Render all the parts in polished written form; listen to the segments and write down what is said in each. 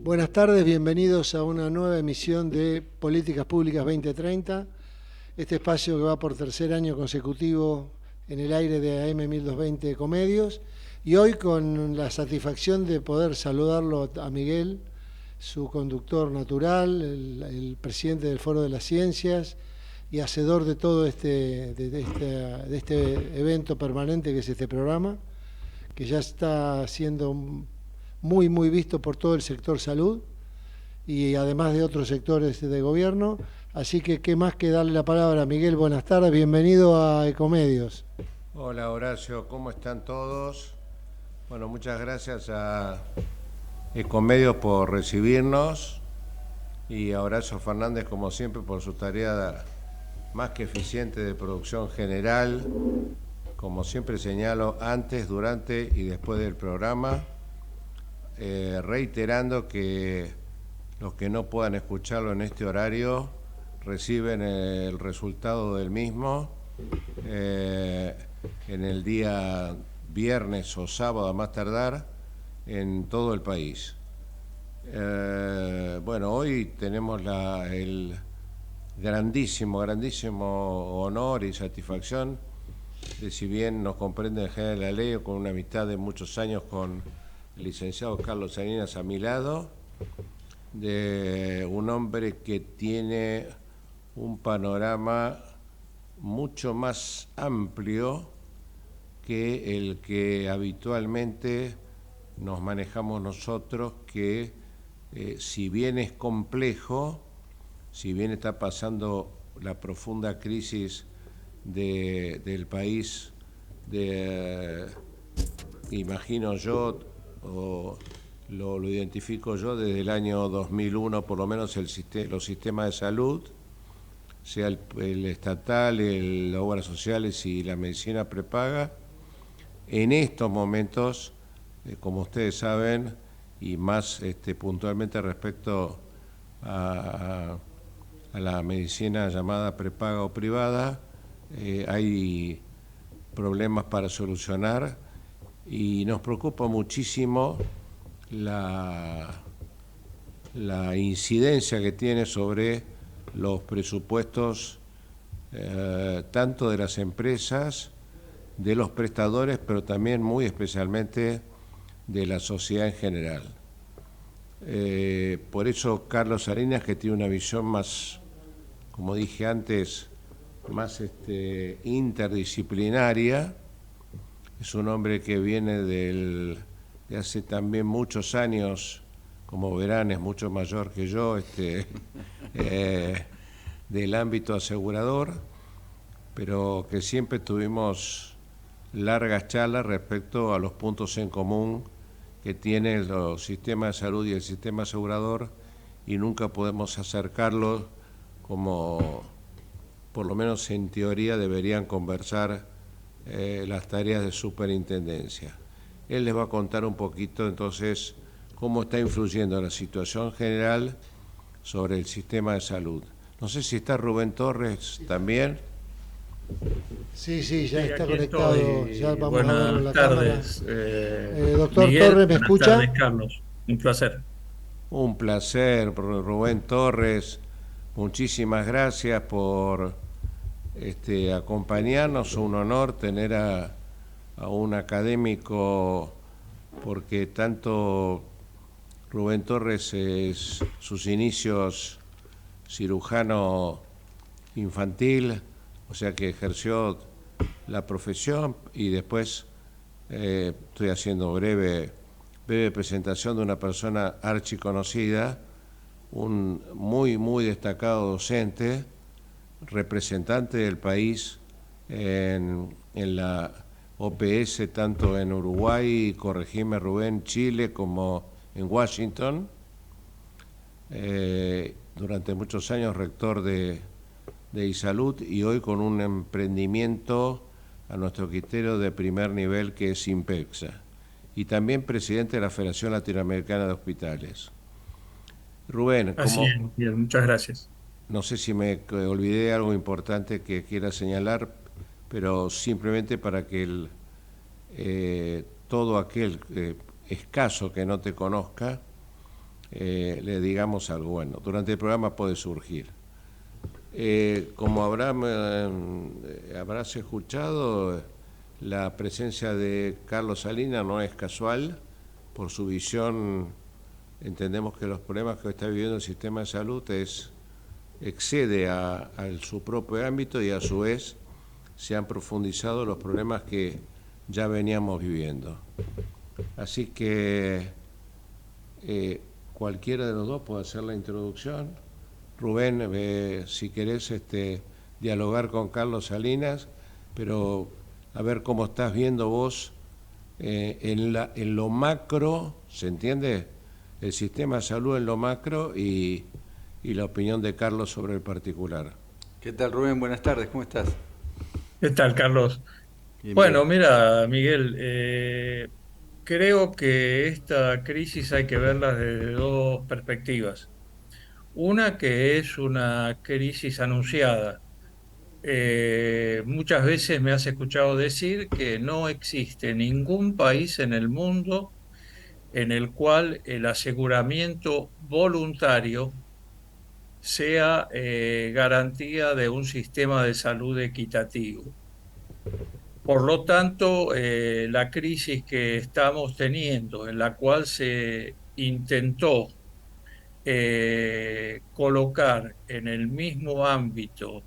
Buenas tardes, bienvenidos a una nueva emisión de Políticas Públicas 2030, este espacio que va por tercer año consecutivo en el aire de AM 1220 Ecomedios, y hoy con la satisfacción de poder saludarlo a Miguel, su conductor natural, el presidente del Foro de las Ciencias y hacedor de todo este evento permanente que es este programa, que ya está siendo muy visto por todo el sector salud y además de otros sectores de gobierno. Así que qué más que darle la palabra a Miguel. Buenas tardes, bienvenido a Ecomedios. Hola Horacio, ¿cómo están todos? Bueno, muchas gracias a Ecomedios por recibirnos y a Horacio Fernández, como siempre, por su tarea más que eficiente de producción general, como siempre señalo, antes, durante y después del programa. Reiterando que los que no puedan escucharlo en este horario reciben el resultado del mismo en el día viernes o sábado a más tardar en todo el país. Bueno, hoy tenemos el grandísimo honor y satisfacción de, si bien nos comprende el general de la ley, con una amistad de muchos años con el licenciado Carlos Salinas a mi lado, de un hombre que tiene un panorama mucho más amplio que el que habitualmente nos manejamos nosotros, que si bien es complejo, si bien está pasando la profunda crisis del país, imagino yo, o lo identifico yo desde el año 2001, por lo menos los sistemas de salud, sea el estatal, las obras sociales y la medicina prepaga, en estos momentos, como ustedes saben, y más puntualmente respecto a la medicina llamada prepaga o privada, hay problemas para solucionar. Y nos preocupa muchísimo la incidencia que tiene sobre los presupuestos tanto de las empresas, de los prestadores, pero también muy especialmente de la sociedad en general. Por eso Carlos Salinas, que tiene una visión más, como dije antes, más interdisciplinaria, es un hombre que viene de hace también muchos años, como verán, es mucho mayor que yo, del ámbito asegurador, pero que siempre tuvimos largas charlas respecto a los puntos en común que tienen los sistemas de salud y el sistema asegurador, y nunca podemos acercarlos como, por lo menos en teoría, deberían conversar las tareas de superintendencia. Él les va a contar un poquito entonces cómo está influyendo la situación general sobre el sistema de salud. No sé si está Rubén Torres también. Sí, ya está conectado. Estoy. Ya vamos buenas a verlo en la tardes, doctor Miguel, Torres, ¿me escucha? Buenas tardes, Carlos. Un placer. Un placer, Rubén Torres, muchísimas gracias por acompañarnos. Un honor tener a un académico, porque tanto Rubén Torres es sus inicios cirujano infantil, o sea que ejerció la profesión, y después estoy haciendo breve presentación de una persona archiconocida, un muy destacado docente, representante del país en la OPS, tanto en Uruguay, corregime Rubén, Chile, como en Washington. Durante muchos años rector de iSalud, y hoy con un emprendimiento a nuestro criterio de primer nivel que es Impexa, y también presidente de la Federación Latinoamericana de Hospitales. Rubén, Así es, bien, muchas gracias. no sé si me olvidé algo importante que quiera señalar, pero simplemente para que todo aquel escaso que no te conozca, le digamos algo. Bueno, durante el programa puede surgir. Como habrás escuchado, la presencia de Carlos Salinas no es casual. Por su visión, entendemos que los problemas que está viviendo el sistema de salud excede a su propio ámbito, y a su vez se han profundizado los problemas que ya veníamos viviendo. Así que cualquiera de los dos puede hacer la introducción. Rubén, si querés dialogar con Carlos Salinas, pero a ver cómo estás viendo vos en lo macro, ¿se entiende? El sistema de salud en lo macro, y la opinión de Carlos sobre el particular. ¿Qué tal, Rubén? Buenas tardes, ¿cómo estás? ¿Qué tal, Carlos? Bien, Bueno, bien. mira, Miguel, creo que esta crisis hay que verla desde dos perspectivas. Una que es una crisis anunciada. Muchas veces me has escuchado decir que no existe ningún país en el mundo en el cual el aseguramiento voluntario sea garantía de un sistema de salud equitativo. Por lo tanto, la crisis que estamos teniendo, en la cual se intentó colocar en el mismo ámbito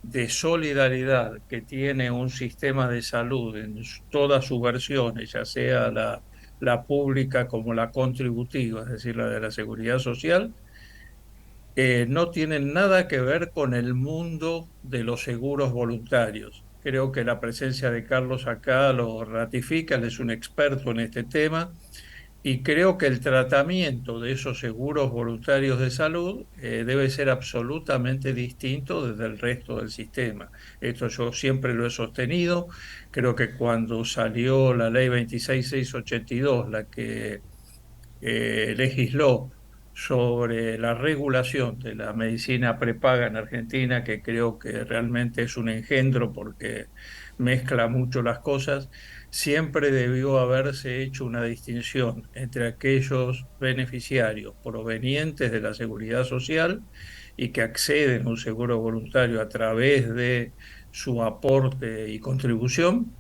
de solidaridad que tiene un sistema de salud en todas sus versiones, ya sea la pública como la contributiva, es decir, la de la seguridad social, no tienen nada que ver con el mundo de los seguros voluntarios. Creo que la presencia de Carlos acá lo ratifica, él es un experto en este tema, y creo que el tratamiento de esos seguros voluntarios de salud debe ser absolutamente distinto desde el resto del sistema. Esto yo siempre lo he sostenido. Creo que cuando salió la ley 26682, la que legisló sobre la regulación de la medicina prepaga en Argentina, que creo que realmente es un engendro porque mezcla mucho las cosas, siempre debió haberse hecho una distinción entre aquellos beneficiarios provenientes de la seguridad social y que acceden a un seguro voluntario a través de su aporte y contribución,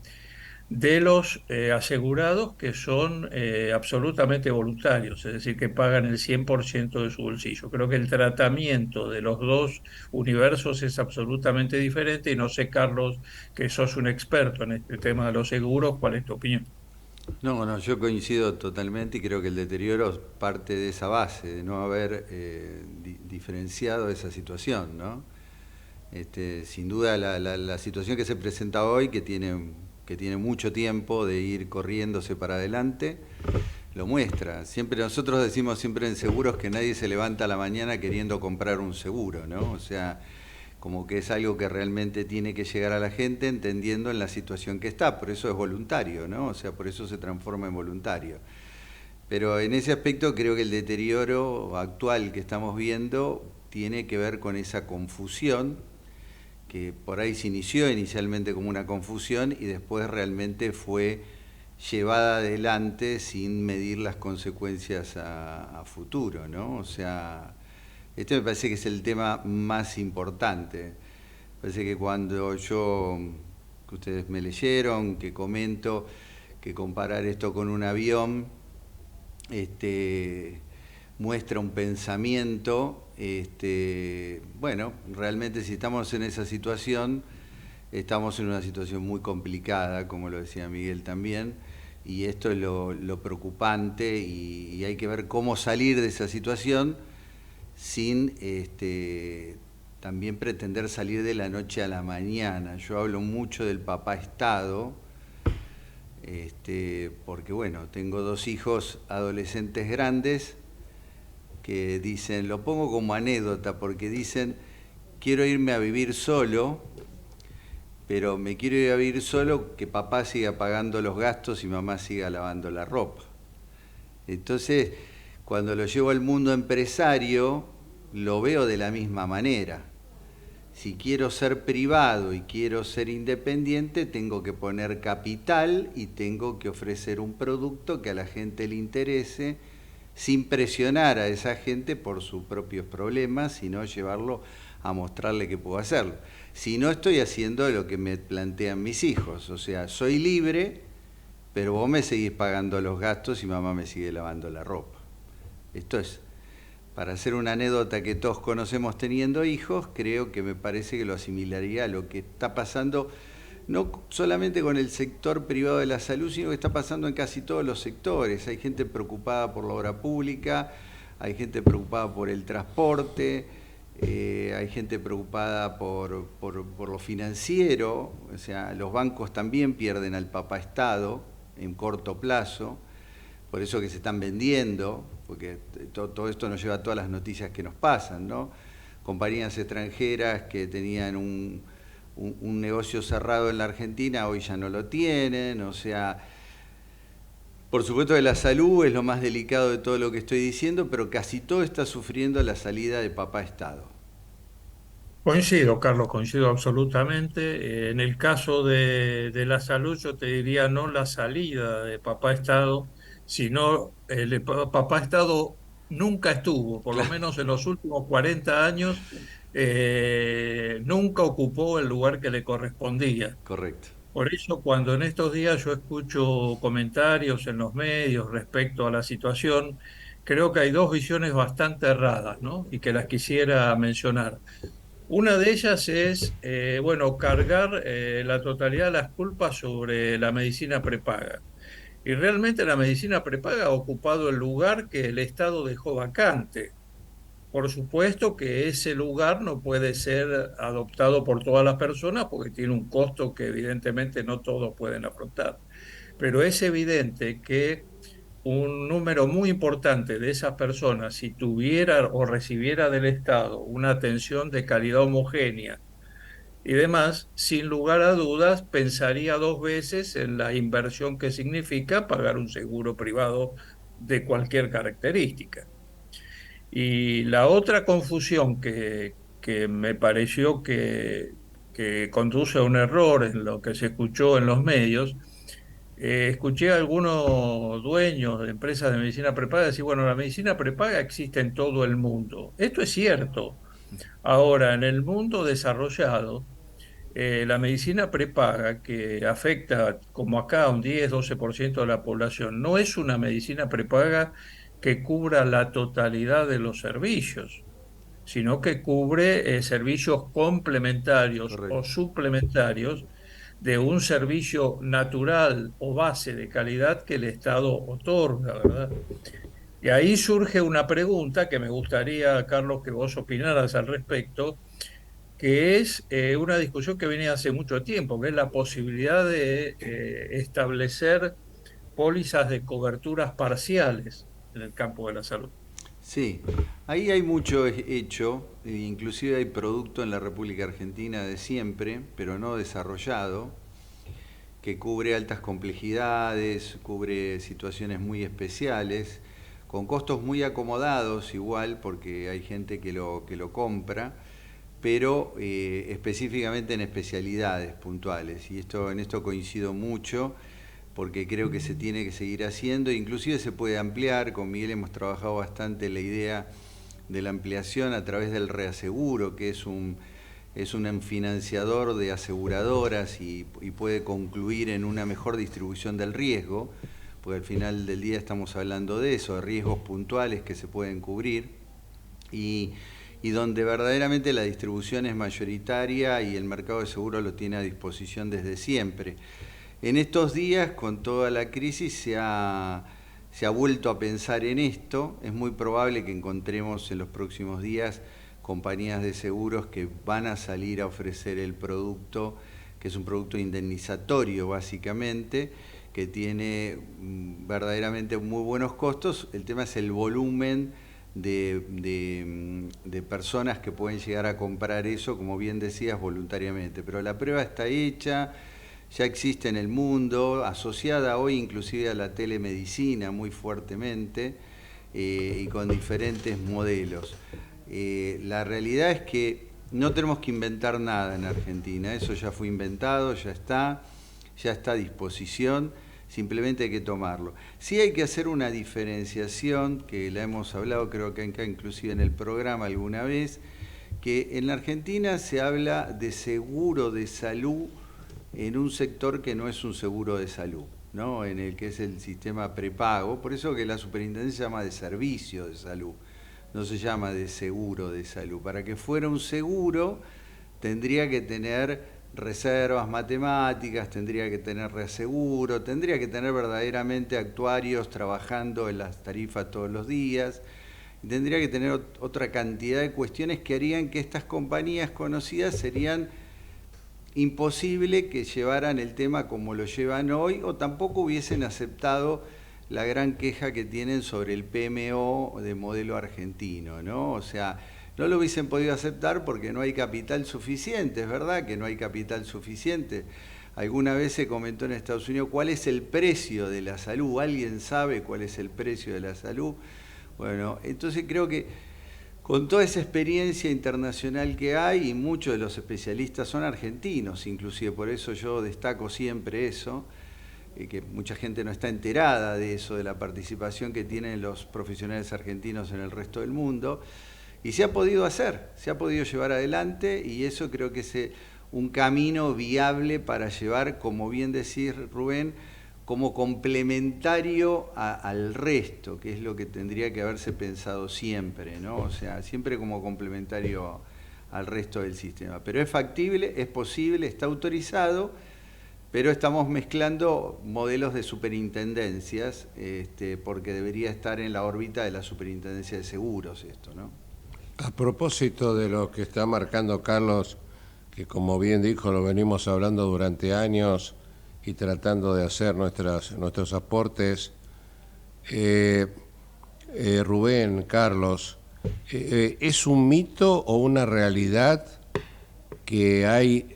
de los asegurados que son absolutamente voluntarios, es decir, que pagan el 100% de su bolsillo. Creo que el tratamiento de los dos universos es absolutamente diferente, y no sé, Carlos, que sos un experto en este tema de los seguros, ¿cuál es tu opinión? No, yo coincido totalmente y creo que el deterioro parte de esa base, de no haber diferenciado esa situación, ¿no? Sin duda la situación que se presenta hoy, que tiene mucho tiempo de ir corriéndose para adelante, lo muestra. Nosotros decimos siempre en seguros que nadie se levanta a la mañana queriendo comprar un seguro, ¿no? O sea, como que es algo que realmente tiene que llegar a la gente entendiendo en la situación que está, por eso es voluntario, ¿no? O sea, por eso se transforma en voluntario. Pero en ese aspecto creo que el deterioro actual que estamos viendo tiene que ver con esa confusión, que por ahí se inició inicialmente como una confusión y después realmente fue llevada adelante sin medir las consecuencias a futuro, ¿no? O sea, Este me parece que es el tema más importante. Me parece que cuando que ustedes me leyeron, que comento, que comparar esto con un avión, muestra un pensamiento, bueno, realmente si estamos en esa situación, estamos en una situación muy complicada, como lo decía Miguel también, y esto es lo preocupante, y hay que ver cómo salir de esa situación sin también pretender salir de la noche a la mañana. Yo hablo mucho del papá Estado, porque bueno, tengo 2 hijos adolescentes grandes que dicen, lo pongo como anécdota, porque dicen, quiero irme a vivir solo, pero me quiero ir a vivir solo que papá siga pagando los gastos y mamá siga lavando la ropa. Entonces, cuando lo llevo al mundo empresario, lo veo de la misma manera. Si quiero ser privado y quiero ser independiente, tengo que poner capital y tengo que ofrecer un producto que a la gente le interese, sin presionar a esa gente por sus propios problemas, sino llevarlo a mostrarle que puedo hacerlo. Si no, estoy haciendo lo que me plantean mis hijos, o sea, soy libre, pero vos me seguís pagando los gastos y mamá me sigue lavando la ropa. Esto es, para hacer una anécdota que todos conocemos teniendo hijos, creo que me parece que lo asimilaría a lo que está pasando, no solamente con el sector privado de la salud, sino que está pasando en casi todos los sectores. Hay gente preocupada por la obra pública, hay gente preocupada por el transporte, hay gente preocupada por lo financiero, o sea, los bancos también pierden al papá Estado en corto plazo, por eso que se están vendiendo, porque todo esto nos lleva a todas las noticias que nos pasan, ¿no? Compañías extranjeras que tenían un negocio cerrado en la Argentina, hoy ya no lo tienen, o sea, por supuesto que la salud es lo más delicado de todo lo que estoy diciendo, pero casi todo está sufriendo la salida de papá Estado. Coincido, Carlos, coincido absolutamente. En el caso de la salud, yo te diría no la salida de papá Estado, sino papá Estado nunca estuvo, por lo Claro, menos en los últimos 40 años, nunca ocupó el lugar que le correspondía. correcto. Por eso, cuando en estos días yo escucho comentarios en los medios respecto a la situación, creo que hay dos visiones bastante erradas, ¿no? Y que las quisiera mencionar. Una de ellas es, bueno, cargar la totalidad de las culpas sobre la medicina prepaga. Y realmente la medicina prepaga ha ocupado el lugar que el Estado dejó vacante. Por supuesto que ese lugar no puede ser adoptado por todas las personas porque tiene un costo que evidentemente no todos pueden afrontar. Pero es evidente que un número muy importante de esas personas, si tuviera o recibiera del Estado una atención de calidad homogénea y demás, sin lugar a dudas, pensaría 2 veces en la inversión que significa pagar un seguro privado de cualquier característica. Y la otra confusión que me pareció que conduce a un error en lo que se escuchó en los medios, escuché a algunos dueños de empresas de medicina prepaga decir, bueno, la medicina prepaga existe en todo el mundo. Esto es cierto. Ahora, en el mundo desarrollado, la medicina prepaga, que afecta como acá un 10-12% de la población, no es una medicina prepaga que cubra la totalidad de los servicios, sino que cubre servicios complementarios o Correcto. suplementarios de un servicio natural o base de calidad que el Estado otorga, ¿verdad? Y ahí surge una pregunta que me gustaría, Carlos, que vos opinaras al respecto, que es una discusión que viene hace mucho tiempo, que es la posibilidad de establecer pólizas de coberturas parciales en el campo de la salud. Sí, ahí hay mucho hecho, inclusive hay producto en la República Argentina de siempre, pero no desarrollado, que cubre altas complejidades, cubre situaciones muy especiales, con costos muy acomodados igual, porque hay gente que lo compra, pero específicamente en especialidades puntuales. Y en esto coincido mucho, porque creo que se tiene que seguir haciendo, inclusive se puede ampliar. Con Miguel hemos trabajado bastante la idea de la ampliación a través del reaseguro, que es un financiador de aseguradoras y puede concluir en una mejor distribución del riesgo, porque al final del día estamos hablando de eso, de riesgos puntuales que se pueden cubrir, y donde verdaderamente la distribución es mayoritaria y el mercado de seguros lo tiene a disposición desde siempre. En estos días, con toda la crisis, se ha vuelto a pensar en esto. Es muy probable que encontremos en los próximos días compañías de seguros que van a salir a ofrecer el producto, que es un producto indemnizatorio básicamente, que tiene verdaderamente muy buenos costos. El tema es el volumen de personas que pueden llegar a comprar eso, como bien decías, voluntariamente. Pero la prueba está hecha, ya existe en el mundo, asociada hoy inclusive a la telemedicina muy fuertemente y con diferentes modelos. La realidad es que no tenemos que inventar nada en Argentina, eso ya fue inventado, ya está a disposición, simplemente hay que tomarlo. Sí hay que hacer una diferenciación, que la hemos hablado creo que acá inclusive en el programa alguna vez, que en la Argentina se habla de seguro de salud en un sector que no es un seguro de salud, ¿no? En el que es el sistema prepago, por eso que la superintendencia se llama de servicio de salud, no se llama de seguro de salud. Para que fuera un seguro tendría que tener reservas matemáticas, tendría que tener reaseguro, tendría que tener verdaderamente actuarios trabajando en las tarifas todos los días, y tendría que tener otra cantidad de cuestiones que harían que estas compañías conocidas serían imposible que llevaran el tema como lo llevan hoy, o tampoco hubiesen aceptado la gran queja que tienen sobre el PMO de modelo argentino, ¿no? O sea, no lo hubiesen podido aceptar porque no hay capital suficiente, es verdad que no hay capital suficiente. Alguna vez se comentó en Estados Unidos cuál es el precio de la salud, ¿alguien sabe cuál es el precio de la salud? Bueno, entonces creo que con toda esa experiencia internacional que hay, y muchos de los especialistas son argentinos, inclusive por eso yo destaco siempre eso, que mucha gente no está enterada de eso, de la participación que tienen los profesionales argentinos en el resto del mundo, y se ha podido hacer, se ha podido llevar adelante, y eso creo que es un camino viable para llevar, como bien decís Rubén, como complementario al resto, que es lo que tendría que haberse pensado siempre, ¿no? O sea, siempre como complementario al resto del sistema. Pero es factible, es posible, está autorizado, pero estamos mezclando modelos de superintendencias, porque debería estar en la órbita de la superintendencia de seguros esto, ¿no? A propósito de lo que está marcando Carlos, que como bien dijo, lo venimos hablando durante años y tratando de hacer nuestros aportes, Rubén, Carlos, ¿es un mito o una realidad que hay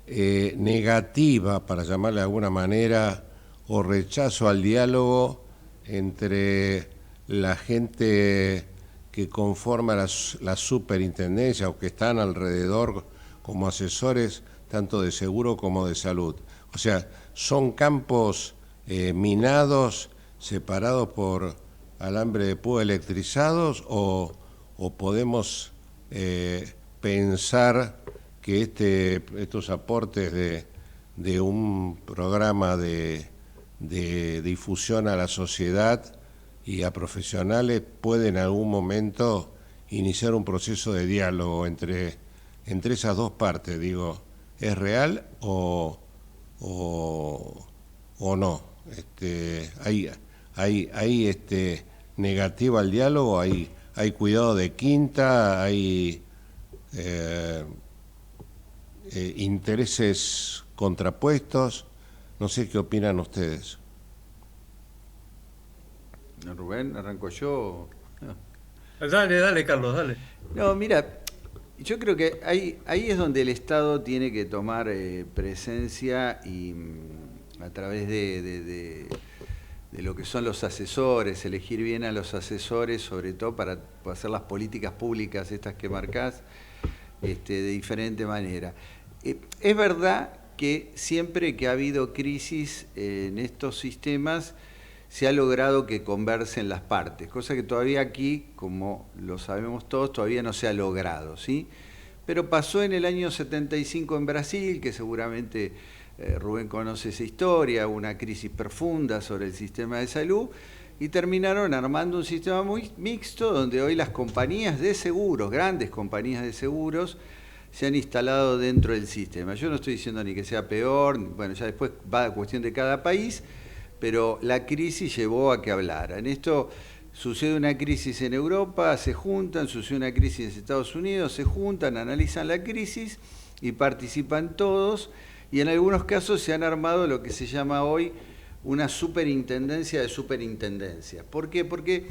negativa, para llamarle de alguna manera, o rechazo al diálogo entre la gente que conforma la superintendencia o que están alrededor como asesores tanto de seguro como de salud? O sea, ¿son campos minados, separados por alambre de púa electrizados, o podemos pensar que estos aportes de un programa de difusión a la sociedad y a profesionales pueden en algún momento iniciar un proceso de diálogo entre esas dos partes? Digo, ¿es real o no? ¿Hay negativa al diálogo? ¿Hay cuidado de quinta? ¿Hay intereses contrapuestos? No sé qué opinan ustedes. Rubén, ¿arranco yo? Dale, Carlos, dale. No, mira, yo creo que ahí es donde el Estado tiene que tomar presencia y a través de lo que son los asesores, elegir bien a los asesores, sobre todo para hacer las políticas públicas estas que marcás, de diferente manera. Es verdad que siempre que ha habido crisis en estos sistemas se ha logrado que conversen las partes, cosa que todavía aquí, como lo sabemos todos, todavía no se ha logrado, ¿sí? Pero pasó en el año 75 en Brasil, que seguramente Rubén conoce esa historia, una crisis profunda sobre el sistema de salud, y terminaron armando un sistema muy mixto donde hoy las compañías de seguros, grandes compañías de seguros, se han instalado dentro del sistema. Yo no estoy diciendo ni que sea peor, bueno, ya después va a cuestión de cada país, pero la crisis llevó a que hablaran. Esto sucede una crisis en Europa, se juntan, sucede una crisis en Estados Unidos, se juntan, analizan la crisis y participan todos, y en algunos casos se han armado lo que se llama hoy una superintendencia de superintendencias. ¿Por qué? Porque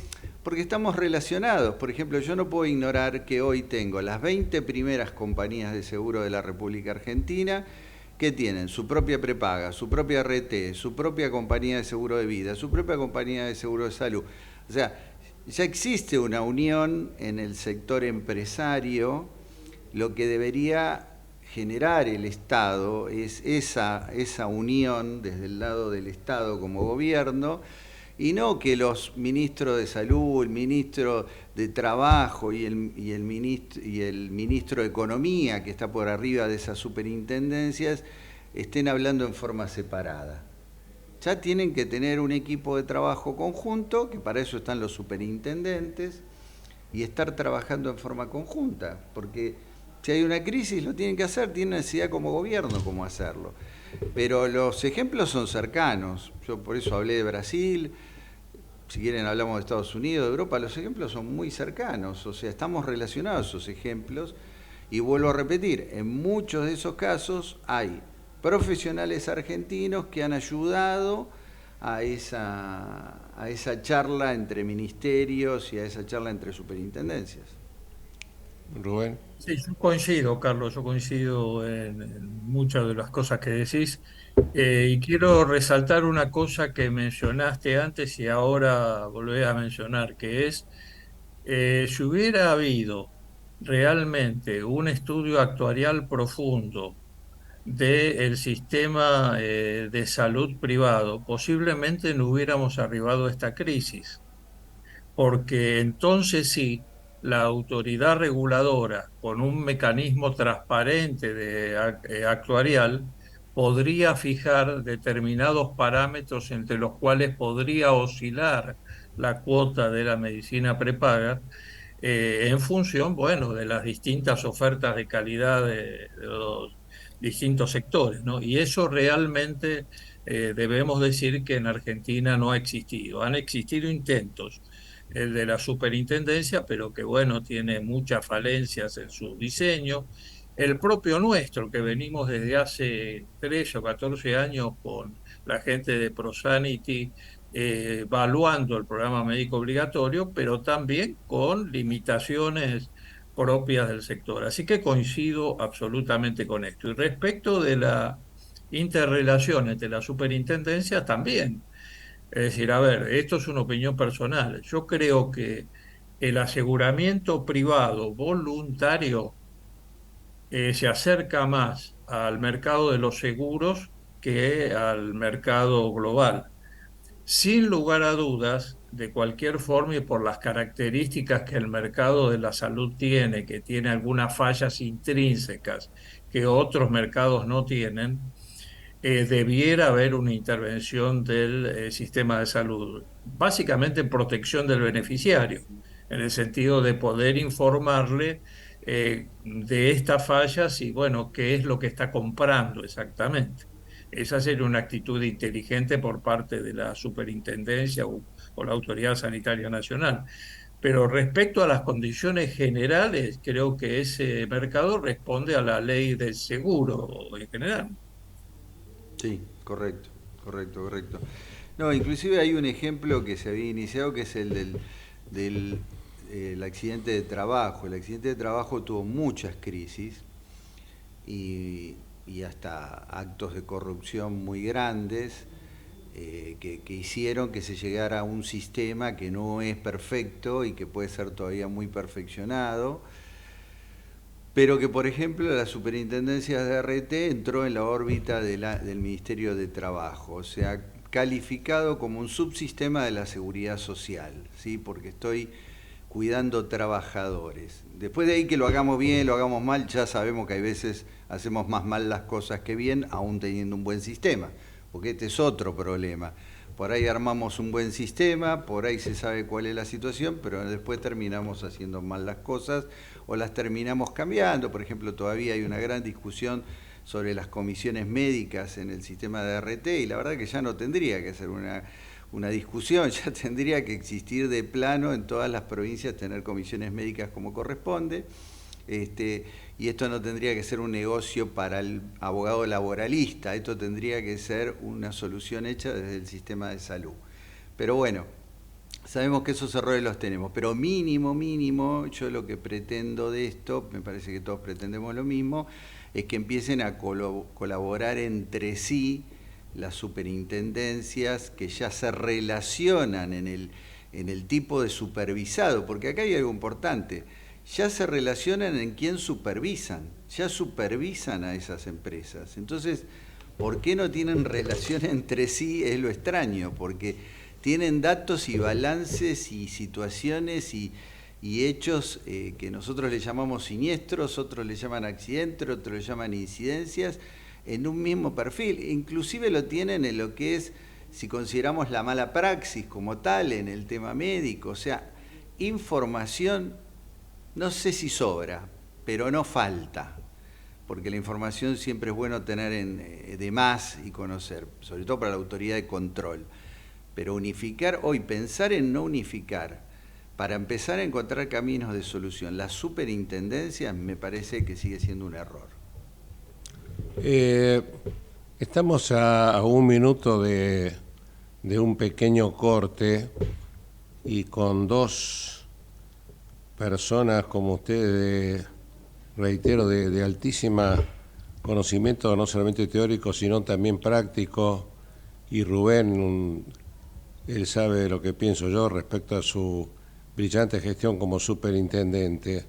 estamos relacionados. Por ejemplo, yo no puedo ignorar que hoy tengo las 20 primeras compañías de seguro de la República Argentina que tienen su propia prepaga, su propia RT, su propia compañía de seguro de vida, su propia compañía de seguro de salud. O sea, ya existe una unión en el sector empresario. Lo que debería generar el Estado es esa unión desde el lado del Estado como gobierno, y no que los ministros de Salud, el ministro de Trabajo y el ministro de Economía, que está por arriba de esas superintendencias, estén hablando en forma separada. Ya tienen que tener un equipo de trabajo conjunto, que para eso están los superintendentes, y estar trabajando en forma conjunta, porque si hay una crisis lo tienen que hacer, tienen necesidad como gobierno cómo hacerlo. Pero los ejemplos son cercanos, yo por eso hablé de Brasil, si quieren hablamos de Estados Unidos, de Europa, los ejemplos son muy cercanos, o sea, estamos relacionados a esos ejemplos, y vuelvo a repetir, en muchos de esos casos hay profesionales argentinos que han ayudado a esa charla entre ministerios y a esa charla entre superintendencias. Rubén. Sí, yo coincido, Carlos, yo coincido en muchas de las cosas que decís. Y quiero resaltar una cosa que mencionaste antes y ahora volvés a mencionar, que es, si hubiera habido realmente un estudio actuarial profundo del sistema de salud privado, posiblemente no hubiéramos arribado a esta crisis, porque entonces sí, la autoridad reguladora, con un mecanismo transparente actuarial, podría fijar determinados parámetros entre los cuales podría oscilar la cuota de la medicina prepaga en función, bueno, de las distintas ofertas de calidad de los distintos sectores, ¿no? Y eso realmente debemos decir que en Argentina no ha existido. Han existido intentos, el de la superintendencia, pero que, bueno, tiene muchas falencias en su diseño. El propio nuestro, que venimos desde hace 13 o 14 años con la gente de ProSanity, evaluando el programa médico obligatorio, pero también con limitaciones propias del sector. Así que coincido absolutamente con esto. Y respecto de la interrelación entre las superintendencias, también. Es decir, a ver, esto es una opinión personal. Yo creo que el aseguramiento privado voluntario se acerca más al mercado de los seguros que al mercado global. Sin lugar a dudas, de cualquier forma y por las características que el mercado de la salud tiene, que tiene algunas fallas intrínsecas que otros mercados no tienen, debiera haber una intervención del sistema de salud, básicamente en protección del beneficiario, en el sentido de poder informarle de estas fallas y, bueno, qué es lo que está comprando exactamente. Esa sería una actitud inteligente por parte de la superintendencia o la Autoridad Sanitaria Nacional. Pero respecto a las condiciones generales, creo que ese mercado responde a la ley del seguro en general. Sí, correcto, correcto, correcto. No, inclusive hay un ejemplo que se había iniciado que es el del accidente de trabajo. El accidente de trabajo tuvo muchas crisis y hasta actos de corrupción muy grandes que hicieron que se llegara a un sistema que no es perfecto y que puede ser todavía muy perfeccionado, pero que, por ejemplo, la superintendencia de RT entró en la órbita del Ministerio de Trabajo. O sea, calificado como un subsistema de la seguridad social, ¿sí? Porque estoy cuidando trabajadores. Después de ahí que lo hagamos bien, lo hagamos mal, ya sabemos que hay veces hacemos más mal las cosas que bien, aún teniendo un buen sistema, porque este es otro problema. Por ahí armamos un buen sistema, por ahí se sabe cuál es la situación, pero después terminamos haciendo mal las cosas o las terminamos cambiando. Por ejemplo, todavía hay una gran discusión sobre las comisiones médicas en el sistema de RT, y la verdad que ya no tendría que ser una discusión, ya tendría que existir de plano en todas las provincias, tener comisiones médicas como corresponde, y esto no tendría que ser un negocio para el abogado laboralista, esto tendría que ser una solución hecha desde el sistema de salud. Pero bueno, sabemos que esos errores los tenemos, pero mínimo, yo lo que pretendo de esto, me parece que todos pretendemos lo mismo, es que empiecen a colaborar entre sí las superintendencias que ya se relacionan en el tipo de supervisado, porque acá hay algo importante, ya se relacionan en quién supervisan, ya supervisan a esas empresas. Entonces, ¿por qué no tienen relación entre sí? Es lo extraño, porque tienen datos y balances y situaciones y hechos que nosotros le llamamos siniestros, otros le llaman accidentes, otros le llaman incidencias, en un mismo perfil. Inclusive lo tienen en lo que es, si consideramos la mala praxis como tal, en el tema médico. O sea, información, no sé si sobra, pero no falta, porque la información siempre es bueno tener de más y conocer, sobre todo para la autoridad de control. Pero unificar hoy, pensar en no unificar, para empezar a encontrar caminos de solución, las superintendencias me parece que sigue siendo un error. Estamos a un minuto de un pequeño corte y con dos personas como ustedes, reitero, de altísima conocimiento, no solamente teórico, sino también práctico, y Rubén, él sabe lo que pienso yo respecto a su brillante gestión como superintendente.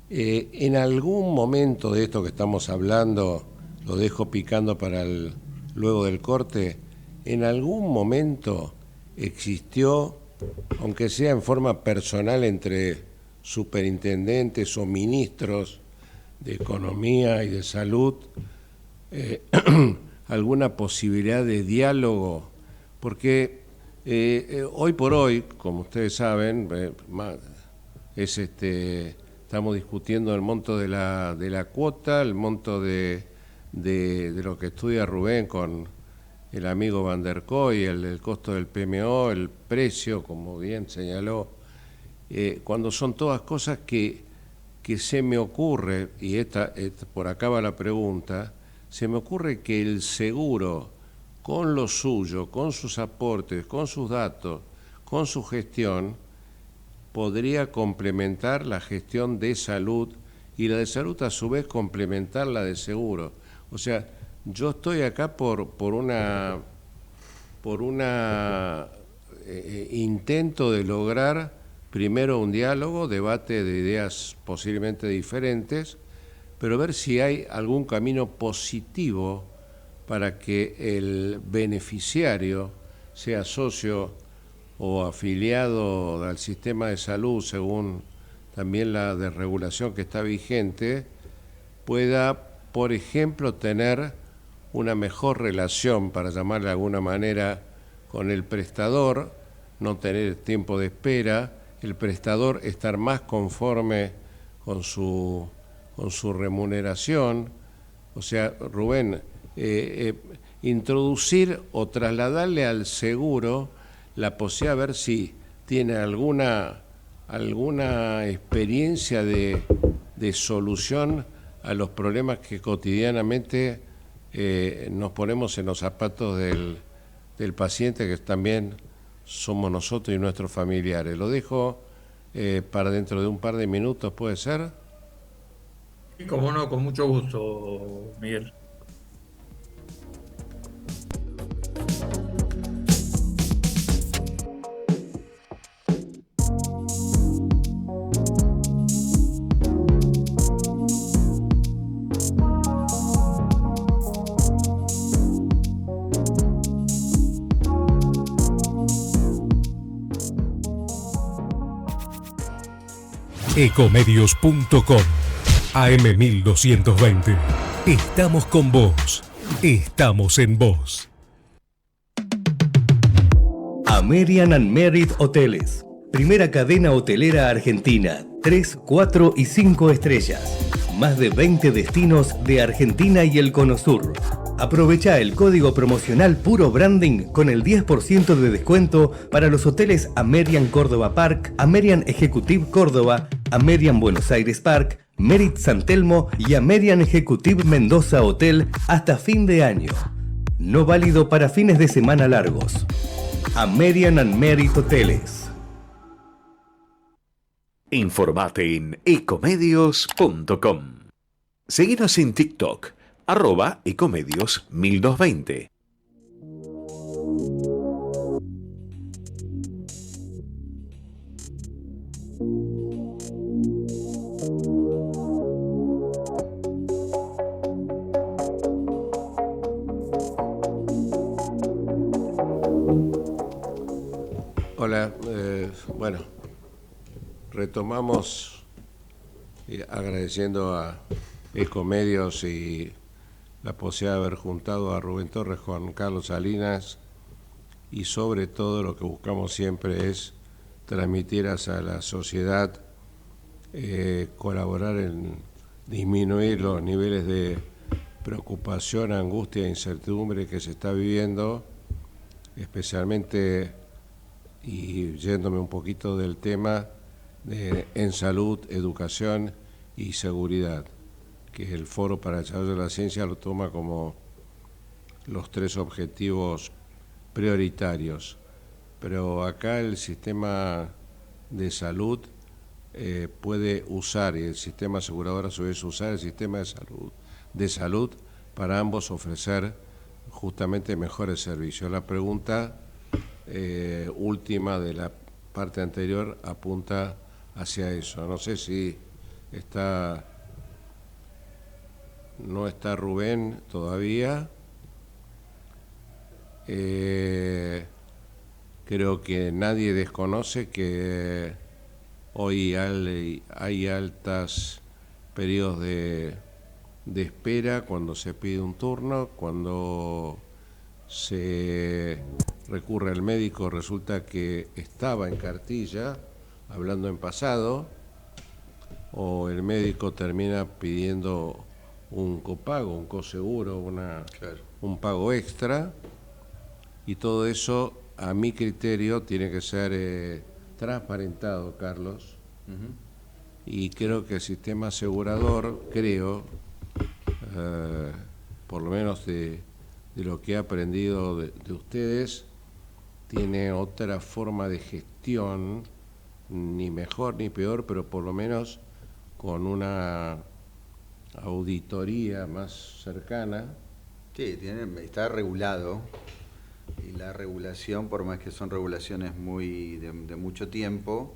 En algún momento de esto que estamos hablando, lo dejo picando para luego del corte, en algún momento existió, aunque sea en forma personal entre superintendentes o ministros de Economía y de Salud, alguna posibilidad de diálogo, porque hoy por hoy, como ustedes saben, estamos discutiendo el monto de la cuota, el monto de lo que estudia Rubén con el amigo Van der Kooi, el costo del PMO, el precio, como bien señaló, cuando son todas cosas que se me ocurre, y por acá va la pregunta, se me ocurre que el seguro, con lo suyo, con sus aportes, con sus datos, con su gestión, podría complementar la gestión de salud y la de salud a su vez complementar la de seguro. O sea, yo estoy acá por una intento de lograr primero un diálogo, debate de ideas posiblemente diferentes, pero ver si hay algún camino positivo para que el beneficiario, sea socio o afiliado al sistema de salud, según también la desregulación que está vigente, pueda, por ejemplo, tener una mejor relación, para llamarle de alguna manera, con el prestador, no tener tiempo de espera, el prestador estar más conforme con su remuneración. O sea, Rubén, introducir o trasladarle al seguro la posibilidad de ver si tiene alguna experiencia de solución a los problemas que cotidianamente nos ponemos en los zapatos del paciente, que también somos nosotros y nuestros familiares. Lo dejo para dentro de un par de minutos, ¿puede ser? Y como no, con mucho gusto, Miguel. Ecomedios.com. AM1220. Estamos con vos. Estamos en vos. American and Merit Hoteles. Primera cadena hotelera argentina. 3, 4 y 5 estrellas. Más de 20 destinos de Argentina y el Cono Sur. Aprovecha el código promocional Puro Branding con el 10% de descuento para los hoteles American Córdoba Park, American Executive Córdoba, American Buenos Aires Park, Merit San Telmo y American Executive Mendoza Hotel hasta fin de año. No válido para fines de semana largos. American and Merit Hoteles. Informate en ecomedios.com. Seguinos en TikTok, @ecomedios1220. Hola, bueno, retomamos agradeciendo a Ecomedios y la posibilidad de haber juntado a Rubén Torres con Carlos Salinas, y sobre todo lo que buscamos siempre es transmitir hacia la sociedad, colaborar en disminuir los niveles de preocupación, angustia e incertidumbre que se está viviendo, especialmente, y yéndome un poquito del tema, en salud, educación y seguridad, que el Foro para el Desarrollo de la Ciencia lo toma como los 3 objetivos prioritarios. Pero acá el sistema de salud puede usar, y el sistema asegurador a su vez usar el sistema de salud para ambos ofrecer justamente mejores servicios. La pregunta última de la parte anterior apunta hacia eso. No sé si no está Rubén todavía. Creo que nadie desconoce que hoy hay altos periodos de espera cuando se pide un turno, cuando se recurre al médico resulta que estaba en cartilla, hablando en pasado, o el médico termina pidiendo un copago, un coseguro, un pago extra, y todo eso, a mi criterio, tiene que ser transparentado, Carlos. Y creo que el sistema asegurador, por lo menos de lo que he aprendido de ustedes, tiene otra forma de gestión, ni mejor ni peor, pero por lo menos con una auditoría más cercana. Sí, está regulado, y la regulación, por más que son regulaciones de mucho tiempo,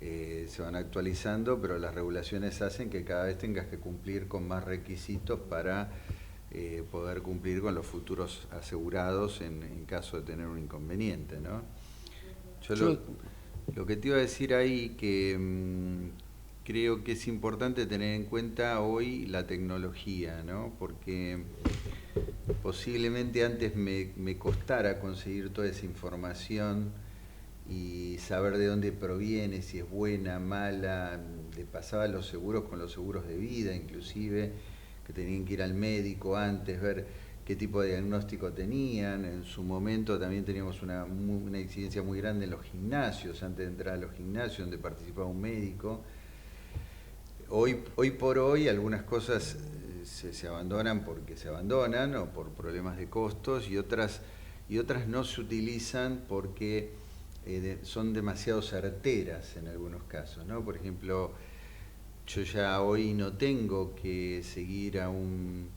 se van actualizando, pero las regulaciones hacen que cada vez tengas que cumplir con más requisitos para poder cumplir con los futuros asegurados en caso de tener un inconveniente, ¿no? Lo que te iba a decir ahí, que creo que es importante tener en cuenta hoy la tecnología, ¿no? Porque posiblemente antes me costara conseguir toda esa información y saber de dónde proviene, si es buena, mala. Le pasaba a los seguros con los seguros de vida, inclusive, que tenían que ir al médico antes, ver qué tipo de diagnóstico tenían. En su momento también teníamos una incidencia muy grande en los gimnasios, antes de entrar a los gimnasios donde participaba un médico. Hoy por hoy algunas cosas se abandonan porque se abandonan o por problemas de costos, y otras no se utilizan porque son demasiado certeras en algunos casos, ¿no? Por ejemplo, yo ya hoy no tengo que seguir a un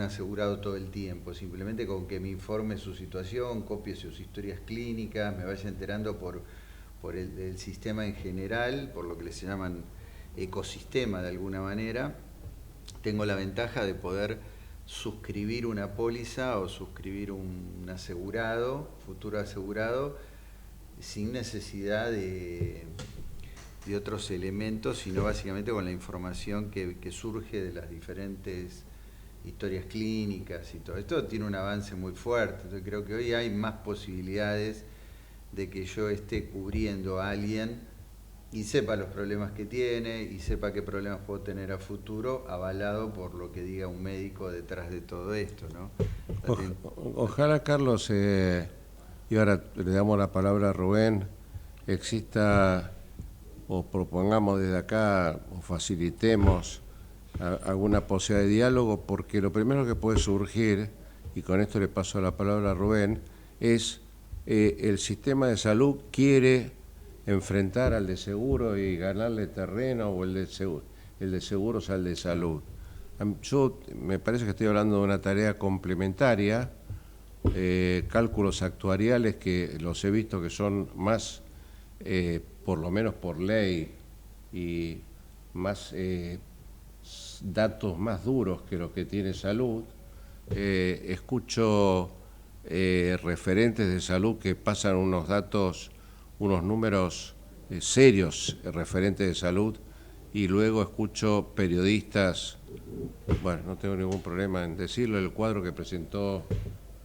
asegurado todo el tiempo, simplemente con que me informe su situación, copie sus historias clínicas, me vaya enterando por el sistema en general, por lo que les llaman ecosistema de alguna manera. Tengo la ventaja de poder suscribir una póliza o suscribir un asegurado, futuro asegurado, sin necesidad de de otros elementos, sino básicamente con la información que surge de las diferentes historias clínicas y todo. Esto tiene un avance muy fuerte, entonces creo que hoy hay más posibilidades de que yo esté cubriendo a alguien y sepa los problemas que tiene y sepa qué problemas puedo tener a futuro, avalado por lo que diga un médico detrás de todo esto, ¿no? Ojalá, Carlos, y ahora le damos la palabra a Rubén, exista o propongamos desde acá o facilitemos alguna posibilidad de diálogo, porque lo primero que puede surgir, y con esto le paso la palabra a Rubén, es el sistema de salud quiere enfrentar al de seguro y ganarle terreno, o el de seguros al de salud. Yo me parece que estoy hablando de una tarea complementaria, cálculos actuariales que los he visto que son más, por lo menos por ley, y más datos más duros que los que tiene salud. Escucho referentes de salud que pasan unos datos, unos números serios, referentes de salud, y luego escucho periodistas, bueno, no tengo ningún problema en decirlo, el cuadro que presentó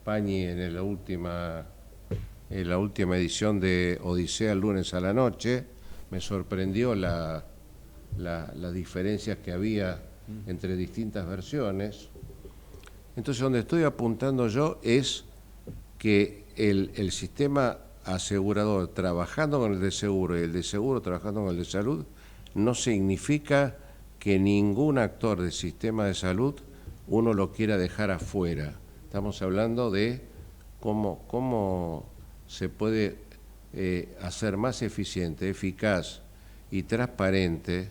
Pañi en la última edición de Odisea el lunes a la noche, me sorprendió las diferencias que había entre distintas versiones. Entonces, donde estoy apuntando yo es que el sistema asegurador trabajando con el de seguro y el de seguro trabajando con el de salud no significa que ningún actor del sistema de salud uno lo quiera dejar afuera. Estamos hablando de cómo se puede hacer más eficiente, eficaz y transparente,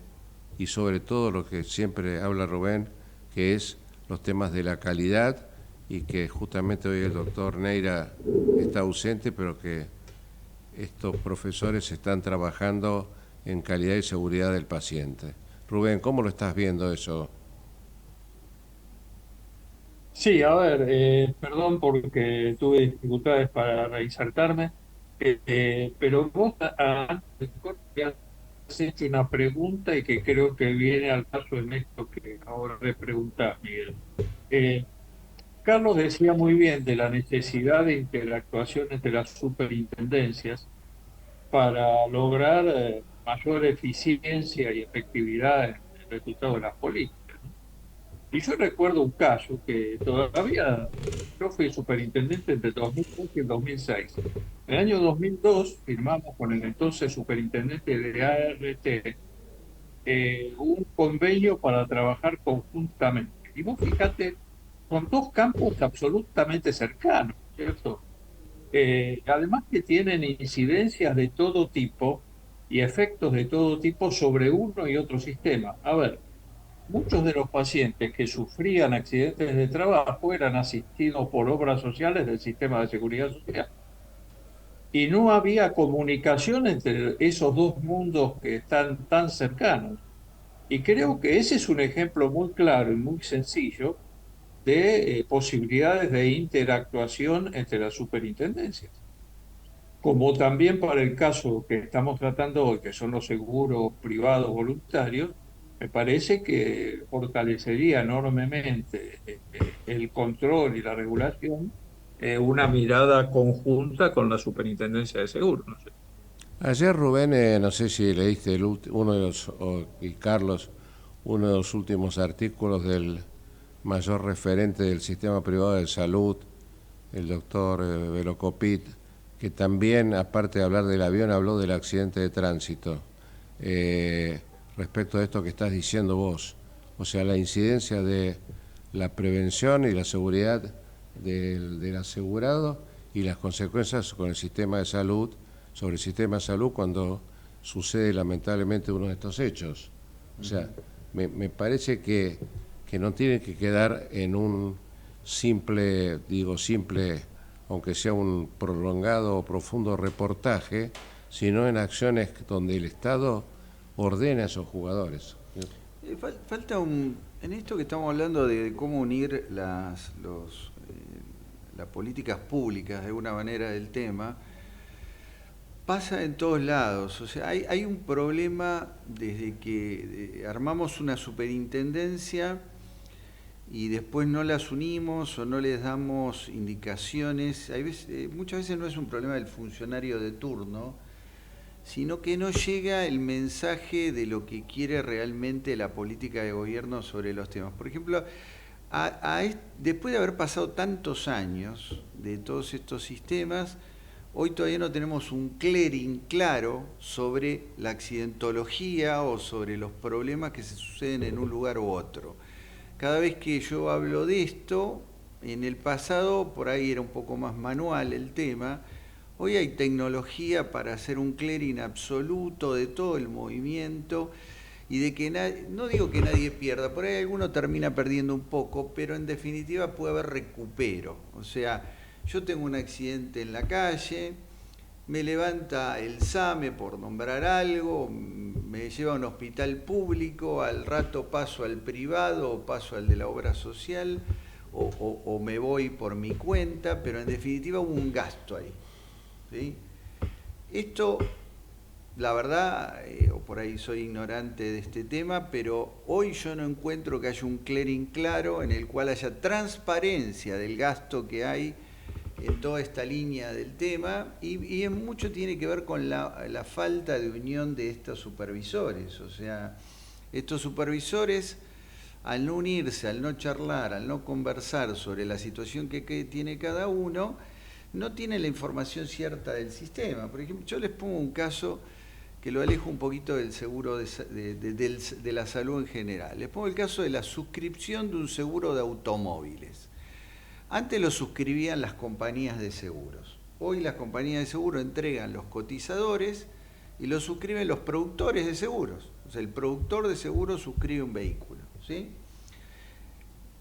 y sobre todo lo que siempre habla Rubén, que es los temas de la calidad, y que justamente hoy el doctor Neira está ausente, pero que estos profesores están trabajando en calidad y seguridad del paciente. Rubén, ¿cómo lo estás viendo eso? Sí, a ver, perdón porque tuve dificultades para reinsertarme, pero vos antes has hecho una pregunta y que creo que viene al caso en esto que ahora le preguntás, Miguel. Eh, Carlos decía muy bien de la necesidad de interactuación entre las superintendencias para lograr mayor eficiencia y efectividad en el resultado de las políticas. Y yo recuerdo un caso que todavía, yo fui superintendente entre 2002 y el 2006. En el año 2002 firmamos con el entonces superintendente de ART un convenio para trabajar conjuntamente. Y vos fíjate, con dos campos absolutamente cercanos, ¿cierto? Además que tienen incidencias de todo tipo y efectos de todo tipo sobre uno y otro sistema. A ver, muchos de los pacientes que sufrían accidentes de trabajo eran asistidos por obras sociales del sistema de seguridad social. Y no había comunicación entre esos dos mundos que están tan cercanos. Y creo que ese es un ejemplo muy claro y muy sencillo de posibilidades de interactuación entre las superintendencias. Como también para el caso que estamos tratando hoy, que son los seguros privados voluntarios, me parece que fortalecería enormemente el control y la regulación, una mirada conjunta con la Superintendencia de Seguros. No sé. Ayer, Rubén, no sé si leíste uno de los, y Carlos, uno de los últimos artículos del mayor referente del sistema privado de salud, el doctor Velocopit, que también, aparte de hablar del avión, habló del accidente de tránsito. Respecto a esto que estás diciendo vos, o sea, la incidencia de la prevención y la seguridad del asegurado y las consecuencias con el sistema de salud, sobre el sistema de salud cuando sucede lamentablemente uno de estos hechos. O sea, me parece que no tiene que quedar en un simple, aunque sea un prolongado o profundo reportaje, sino en acciones donde el Estado ordena a esos jugadores. Falta en esto que estamos hablando de cómo unir las políticas públicas de alguna manera del tema, Pasa en todos lados, o sea, hay un problema desde que armamos una superintendencia y después no las unimos o no les damos indicaciones. Muchas veces no es un problema del funcionario de turno, sino que no llega el mensaje de lo que quiere realmente la política de gobierno sobre los temas. Por ejemplo, después de haber pasado tantos años de todos estos sistemas, hoy todavía no tenemos un clearing claro sobre la accidentología o sobre los problemas que se suceden en un lugar u otro. Cada vez que yo hablo de esto, en el pasado por ahí era un poco más manual el tema. Hoy hay tecnología para hacer un clearing absoluto de todo el movimiento y de que no digo que nadie pierda, por ahí alguno termina perdiendo un poco, pero en definitiva puede haber recupero. O sea, yo tengo un accidente en la calle, me levanta el SAME por nombrar algo, me lleva a un hospital público, al rato paso al privado o paso al de la obra social o me voy por mi cuenta, pero en definitiva hubo un gasto ahí. ¿Sí? Esto, la verdad, o por ahí soy ignorante de este tema, pero hoy yo no encuentro que haya un clearing claro en el cual haya transparencia del gasto que hay en toda esta línea del tema y en mucho tiene que ver con la falta de unión de estos supervisores. O sea, estos supervisores, al no unirse, al no charlar, al no conversar sobre la situación que tiene cada uno, no tienen la información cierta del sistema. Por ejemplo, yo les pongo un caso que lo alejo un poquito del seguro de la salud en general. Les pongo el caso de la suscripción de un seguro de automóviles. Antes lo suscribían las compañías de seguros. Hoy las compañías de seguros entregan los cotizadores y lo suscriben los productores de seguros. O sea, el productor de seguros suscribe un vehículo, ¿sí?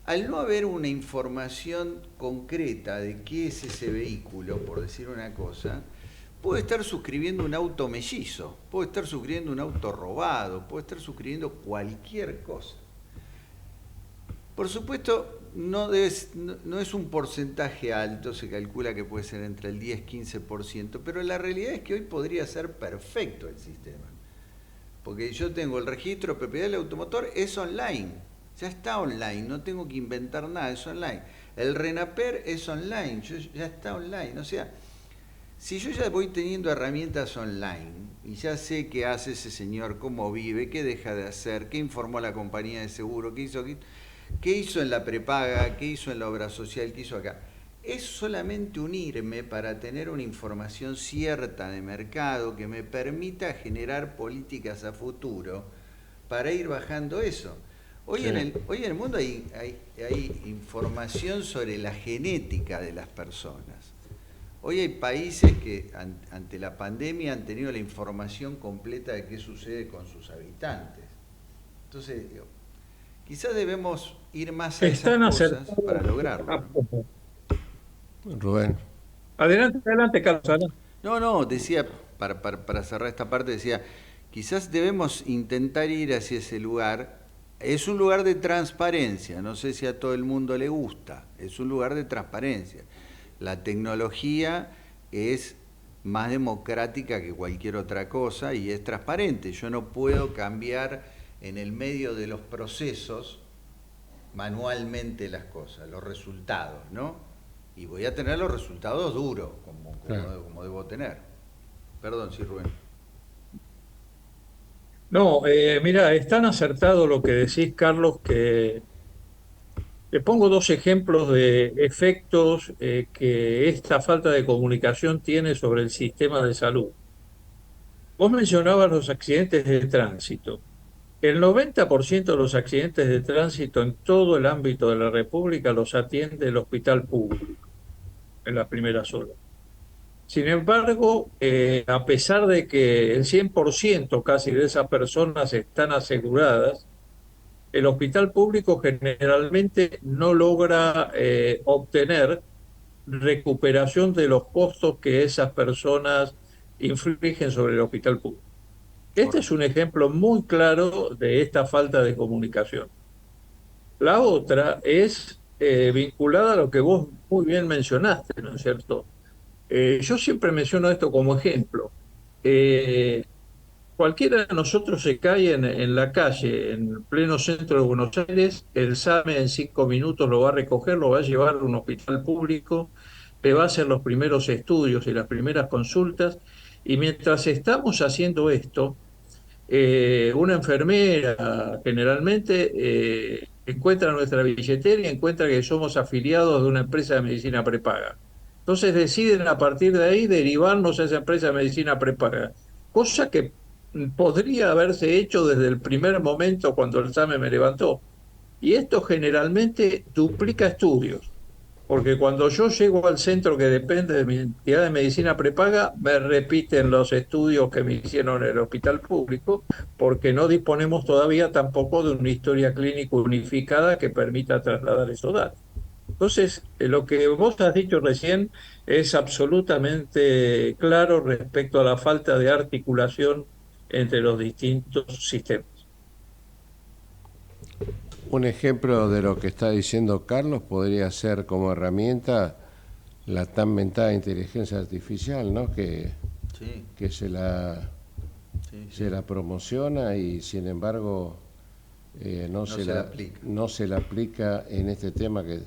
Al no haber una información concreta de qué es ese vehículo, por decir una cosa, puede estar suscribiendo un auto mellizo, puede estar suscribiendo un auto robado, puede estar suscribiendo cualquier cosa. Por supuesto, no es un porcentaje alto, se calcula que puede ser entre el 10-15%, pero la realidad es que hoy podría ser perfecto el sistema. Porque yo tengo el registro de propiedad del automotor, es online. Ya está online, no tengo que inventar nada, es online. El RENAPER es online, ya está online. O sea, si yo ya voy teniendo herramientas online y ya sé qué hace ese señor, cómo vive, qué deja de hacer, qué informó la compañía de seguro, qué hizo en la prepaga, qué hizo en la obra social, qué hizo acá. Es solamente unirme para tener una información cierta de mercado que me permita generar políticas a futuro para ir bajando eso. Hoy, sí. Hoy en el mundo hay información sobre la genética de las personas. Hoy hay países que ante la pandemia han tenido la información completa de qué sucede con sus habitantes. Entonces, quizás debemos ir más a esas cosas para lograrlo, ¿no? Rubén. Adelante, Carlos. No, decía, para cerrar esta parte, decía, quizás debemos intentar ir hacia ese lugar. Es un lugar de transparencia, no sé si a todo el mundo le gusta, es un lugar de transparencia. La tecnología es más democrática que cualquier otra cosa y es transparente. Yo no puedo cambiar en el medio de los procesos manualmente las cosas, los resultados, ¿no? Y voy a tener los resultados duros, como debo tener. Perdón, sí, Rubén. No, mira, es tan acertado lo que decís, Carlos, que te pongo dos ejemplos de efectos que esta falta de comunicación tiene sobre el sistema de salud. Vos mencionabas los accidentes de tránsito. El 90% de los accidentes de tránsito en todo el ámbito de la República los atiende el hospital público en las primeras horas. Sin embargo, a pesar de que el 100% casi de esas personas están aseguradas, el hospital público generalmente no logra obtener recuperación de los costos que esas personas infligen sobre el hospital público. Este es un ejemplo muy claro de esta falta de comunicación. La otra es vinculada a lo que vos muy bien mencionaste, ¿no es cierto? Yo siempre menciono esto como ejemplo. eh, cualquiera de nosotros se cae en la calle, en pleno centro de Buenos Aires, el SAME en 5 minutos lo va a recoger, lo va a llevar a un hospital público, le va a hacer los primeros estudios y las primeras consultas, y mientras estamos haciendo esto, una enfermera generalmente encuentra nuestra billetera y encuentra que somos afiliados de una empresa de medicina prepaga. Entonces deciden a partir de ahí derivarnos a esa empresa de medicina prepaga, cosa que podría haberse hecho desde el primer momento cuando el SAME me levantó. Y esto generalmente duplica estudios. Porque cuando yo llego al centro que depende de mi entidad de medicina prepaga, me repiten los estudios que me hicieron en el hospital público, porque no disponemos todavía tampoco de una historia clínica unificada que permita trasladar esos datos. Entonces, lo que vos has dicho recién es absolutamente claro respecto a la falta de articulación entre los distintos sistemas. Un ejemplo de lo que está diciendo Carlos podría ser como herramienta la tan mentada inteligencia artificial, ¿no? Sí, Que sí, sí. se la promociona y sin embargo No se la aplica. no se la aplica en este tema que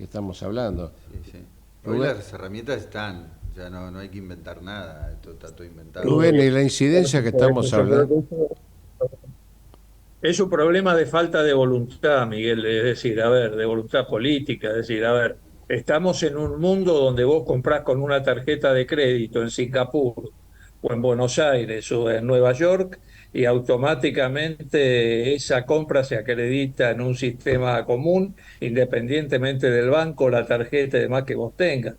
estamos hablando. Sí, sí. Hoy Rubén, las herramientas están, ya no hay que inventar nada, esto está todo inventado. Rubén, y la incidencia que estamos hablando, Es un problema de falta de voluntad, Miguel, es decir, a ver, de voluntad política, es decir, a ver, estamos en un mundo donde vos comprás con una tarjeta de crédito en Singapur o en Buenos Aires o en Nueva York y automáticamente esa compra se acredita en un sistema común, independientemente del banco, la tarjeta y demás que vos tengas.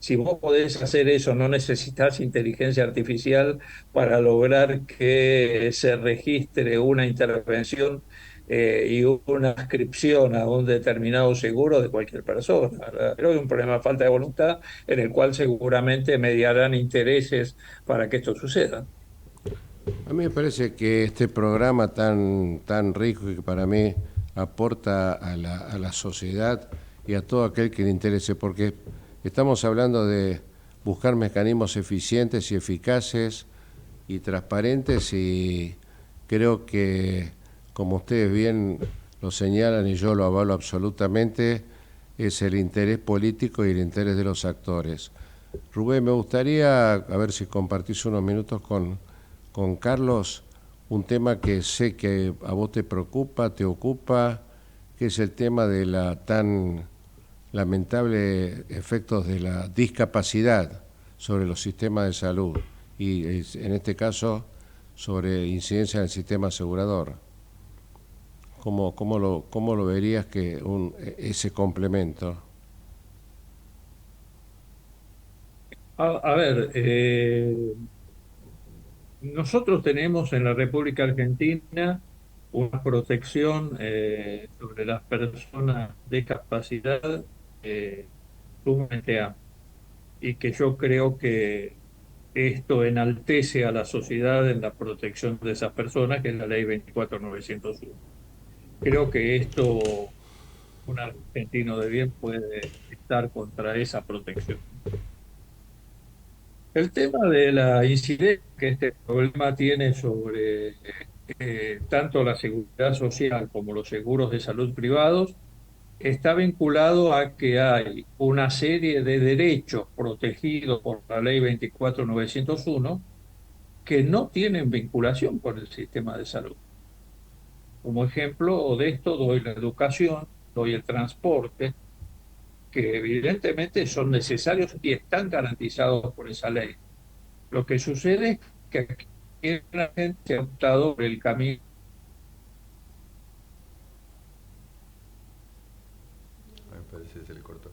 Si vos podés hacer eso, no necesitas inteligencia artificial para lograr que se registre una intervención y una inscripción a un determinado seguro de cualquier persona, ¿verdad? Creo que es un problema de falta de voluntad en el cual seguramente mediarán intereses para que esto suceda. a mí me parece que este programa tan rico y que para mí aporta a la sociedad y a todo aquel que le interese, porque estamos hablando de buscar mecanismos eficientes y eficaces y transparentes y creo que, como ustedes bien lo señalan y yo lo avalo absolutamente, es el interés político y el interés de los actores. Rubén, me gustaría, a ver si compartís unos minutos con Carlos, un tema que sé que a vos te preocupa, te ocupa, que es el tema de la tan lamentable efectos de la discapacidad sobre los sistemas de salud y en este caso sobre incidencia en el sistema asegurador. ¿Cómo lo verías que ese complemento? A ver, nosotros tenemos en la República Argentina una protección sobre las personas de discapacidad sumamente amplia y que yo creo que esto enaltece a la sociedad en la protección de esas personas, que es la ley 24901. Creo que esto un argentino de bien puede estar contra esa protección. El tema de la incidencia que este problema tiene sobre tanto la seguridad social como los seguros de salud privados está vinculado a que hay una serie de derechos protegidos por la ley 24901 que no tienen vinculación con el sistema de salud. Como ejemplo de esto doy la educación, doy el transporte, que evidentemente son necesarios y están garantizados por esa ley. Lo que sucede es que aquí la gente ha optado por el camino. Me parece que se le cortó.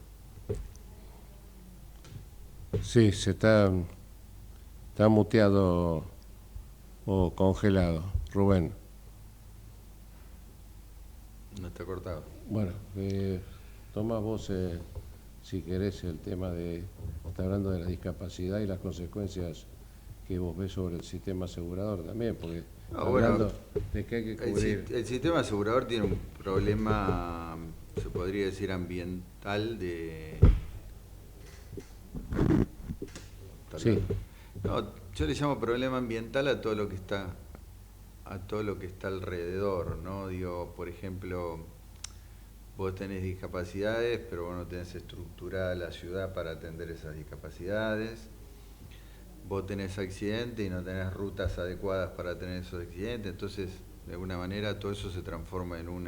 Sí, está muteado o congelado, Rubén. No está cortado. Bueno, tomás vos, si querés, el tema está hablando de la discapacidad y las consecuencias que vos ves sobre el sistema asegurador también, porque hablando de que hay que cubrir... El sistema asegurador tiene un problema, se podría decir, ambiental de... Sí. No, yo le llamo problema ambiental a todo lo que está alrededor, ¿no? Digo, por ejemplo, vos tenés discapacidades, pero vos no tenés estructurada la ciudad para atender esas discapacidades. Vos tenés accidentes y no tenés rutas adecuadas para tener esos accidentes. Entonces, de alguna manera, todo eso se transforma en un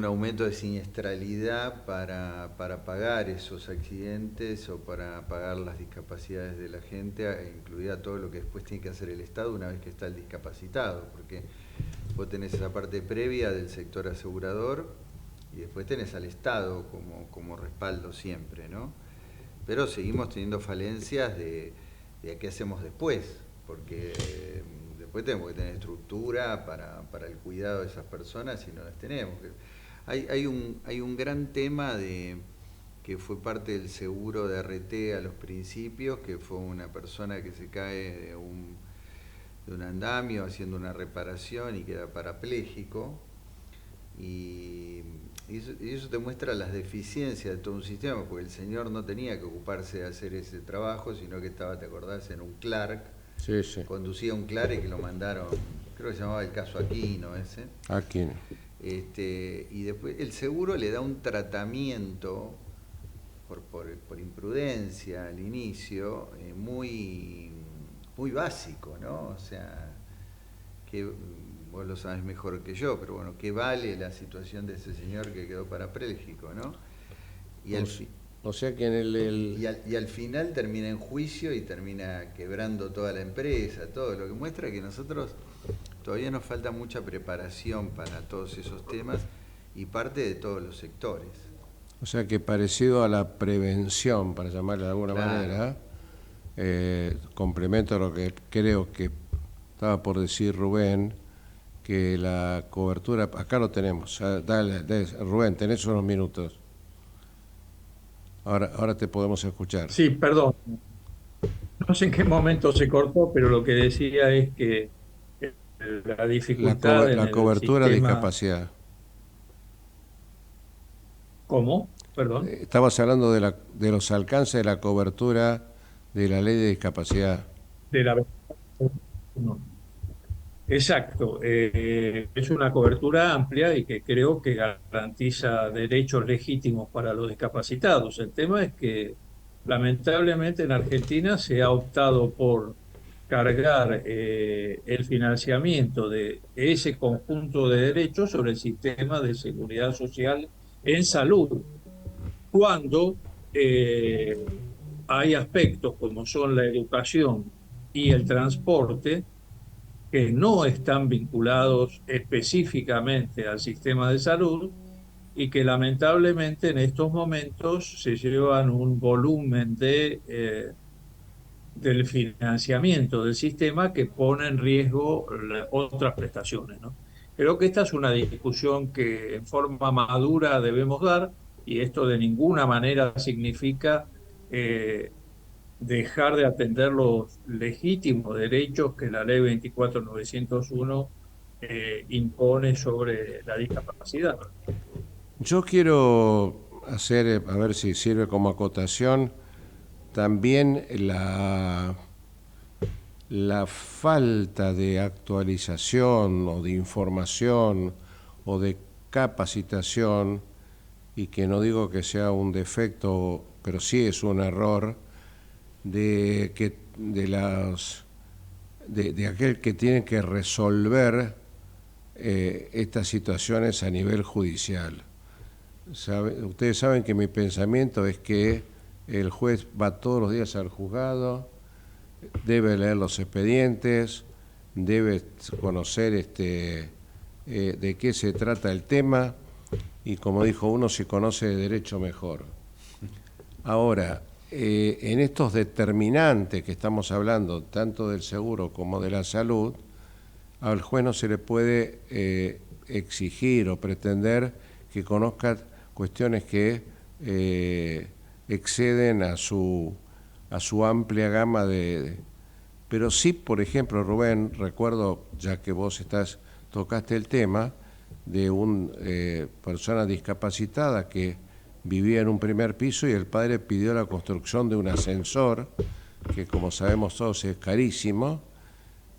aumento de siniestralidad para pagar esos accidentes o para pagar las discapacidades de la gente, incluida todo lo que después tiene que hacer el Estado una vez que está el discapacitado, porque vos tenés esa parte previa del sector asegurador y después tenés al Estado como respaldo siempre, ¿no? Pero seguimos teniendo falencias de qué hacemos después, porque después tenemos que tener estructura para el cuidado de esas personas y no las tenemos. Hay un gran tema que fue parte del seguro de RT a los principios, que fue una persona que se cae de un andamio haciendo una reparación y queda parapléjico. Y eso te muestra las deficiencias de todo un sistema, porque el señor no tenía que ocuparse de hacer ese trabajo, sino que estaba, ¿te acordás?, en un Clark. Sí, sí. Conducía un Clark y que lo mandaron, creo que se llamaba el caso Aquino ese. Aquino. Y después el seguro le da un tratamiento por imprudencia al inicio, muy, muy básico, ¿no? O sea, que vos lo sabés mejor que yo, pero bueno, ¿qué vale la situación de ese señor que quedó parapléjico, ¿no? O sea que y al final termina en juicio y termina quebrando toda la empresa, todo, lo que muestra que nosotros todavía nos falta mucha preparación para todos esos temas y parte de todos los sectores. O sea que parecido a la prevención, para llamarla de alguna manera, complemento a lo que creo que estaba por decir Rubén, que la cobertura, acá lo tenemos, dale, Rubén, tenés unos minutos. Ahora te podemos escuchar. Sí, perdón. No sé en qué momento se cortó, pero lo que decía es que la dificultad en La el cobertura de sistema... discapacidad. ¿Cómo? Perdón. Estabas hablando de los alcances de la cobertura de la ley de discapacidad. De la... No. Exacto. Es una cobertura amplia y que creo que garantiza derechos legítimos para los discapacitados. El tema es que lamentablemente en Argentina se ha optado por cargar el financiamiento de ese conjunto de derechos sobre el sistema de seguridad social en salud, cuando hay aspectos como son la educación y el transporte que no están vinculados específicamente al sistema de salud y que lamentablemente en estos momentos se llevan un volumen del financiamiento del sistema que pone en riesgo otras prestaciones, ¿no? Creo que esta es una discusión que en forma madura debemos dar, y esto de ninguna manera significa dejar de atender los legítimos derechos que la ley 24.901 impone sobre la discapacidad. Yo quiero hacer, a ver si sirve como acotación, también la falta de actualización o de información o de capacitación, y que no digo que sea un defecto, pero sí es un error, de aquel que tiene que resolver estas situaciones a nivel judicial. Ustedes saben que mi pensamiento es que el juez va todos los días al juzgado, debe leer los expedientes, debe conocer de qué se trata el tema, y como dijo uno, si conoce de derecho mejor. Ahora, en estos determinantes que estamos hablando, tanto del seguro como de la salud, al juez no se le puede exigir o pretender que conozca cuestiones que exceden a su amplia gama pero sí, por ejemplo, Rubén, recuerdo, ya que vos tocaste el tema de una persona discapacitada que vivía en un primer piso y el padre pidió la construcción de un ascensor que como sabemos todos es carísimo,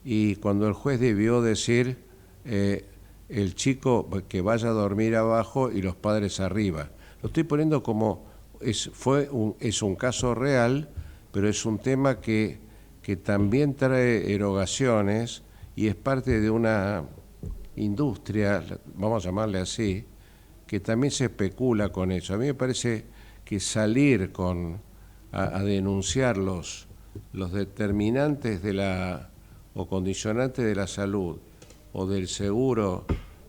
y cuando el juez debió decir el chico que vaya a dormir abajo y los padres arriba. Lo estoy poniendo como es un caso real, pero es un tema que también trae erogaciones y es parte de una industria, vamos a llamarle así, que también se especula con eso. A mí me parece que salir a denunciar los determinantes o condicionantes de la salud o del seguro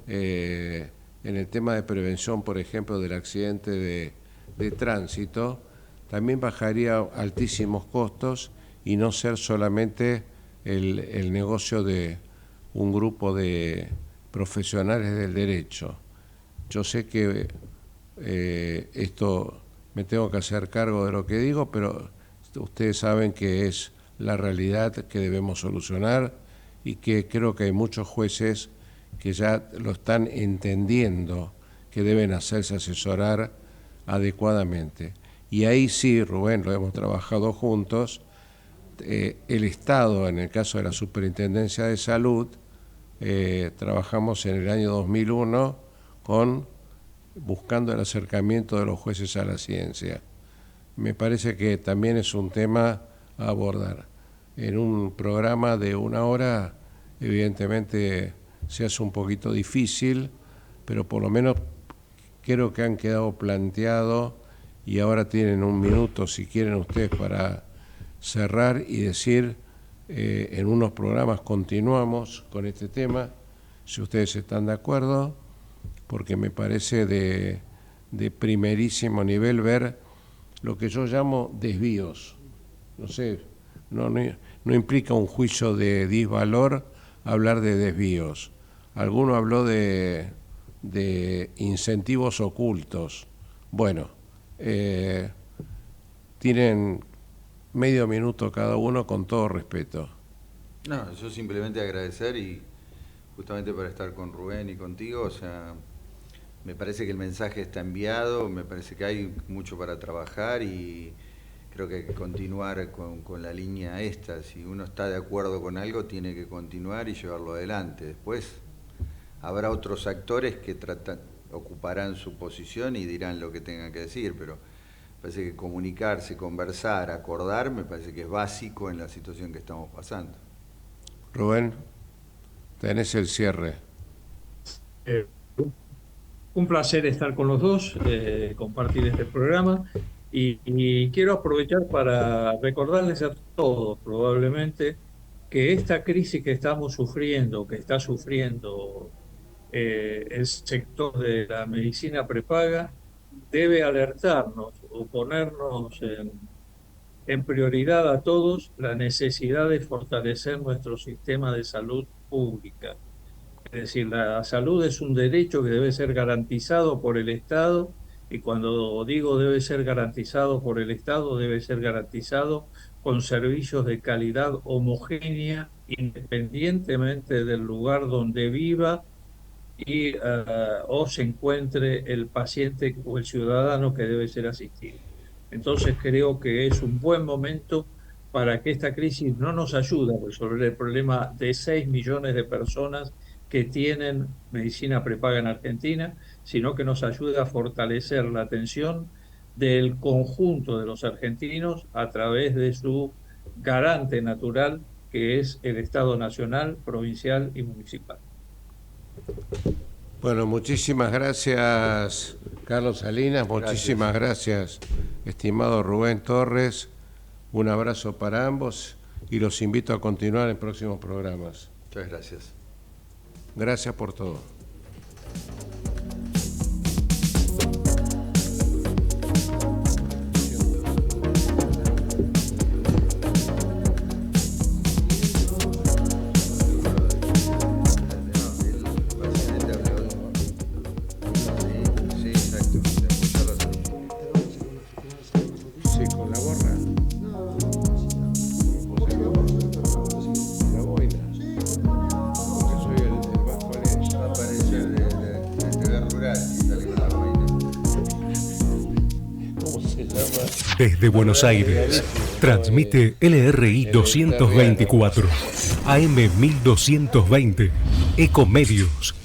en el tema de prevención, por ejemplo, del accidente de tránsito, también bajaría altísimos costos y no ser solamente el negocio de un grupo de profesionales del derecho. Yo sé que esto me tengo que hacer cargo de lo que digo, pero ustedes saben que es la realidad que debemos solucionar y que creo que hay muchos jueces que ya lo están entendiendo, que deben hacerse asesorar adecuadamente. Y ahí sí, Rubén, lo hemos trabajado juntos, el Estado, en el caso de la Superintendencia de Salud, trabajamos en el año 2001 buscando el acercamiento de los jueces a la ciencia. Me parece que también es un tema a abordar. En un programa de 1 hora, evidentemente se hace un poquito difícil, pero por lo menos creo que han quedado planteados y ahora tienen 1 minuto, si quieren ustedes, para cerrar y decir, en unos programas continuamos con este tema, si ustedes están de acuerdo, porque me parece de primerísimo nivel ver lo que yo llamo desvíos. No sé, no implica un juicio de disvalor hablar de desvíos. Alguno habló de incentivos ocultos. Bueno, tienen medio minuto cada uno, con todo respeto. No, yo simplemente agradecer y justamente para estar con Rubén y contigo, o sea, me parece que el mensaje está enviado, me parece que hay mucho para trabajar y creo que hay que continuar con la línea esta. Si uno está de acuerdo con algo, tiene que continuar y llevarlo adelante. Después habrá otros actores que ocuparán su posición y dirán lo que tengan que decir, pero me parece que comunicarse, conversar, acordar, me parece que es básico en la situación que estamos pasando. Rubén, tenés el cierre. Un placer estar con los dos, compartir este programa y quiero aprovechar para recordarles a todos probablemente que esta crisis que estamos sufriendo, que está sufriendo el sector de la medicina prepaga, debe alertarnos o ponernos en prioridad a todos la necesidad de fortalecer nuestro sistema de salud pública. Es decir, la salud es un derecho que debe ser garantizado por el Estado, y cuando digo debe ser garantizado por el Estado, debe ser garantizado con servicios de calidad homogénea, independientemente del lugar donde viva o se encuentre el paciente o el ciudadano que debe ser asistido. Entonces creo que es un buen momento para que esta crisis no nos ayude a resolver el problema de 6 millones de personas que tienen medicina prepaga en Argentina, sino que nos ayude a fortalecer la atención del conjunto de los argentinos a través de su garante natural, que es el Estado nacional, provincial y municipal. Bueno, muchísimas gracias, Carlos Salinas, muchísimas gracias, estimado Rubén Torres, un abrazo para ambos y los invito a continuar en próximos programas. Muchas gracias. Gracias por todo. Desde Buenos Aires, transmite LRI 224, AM 1220, Ecomedios.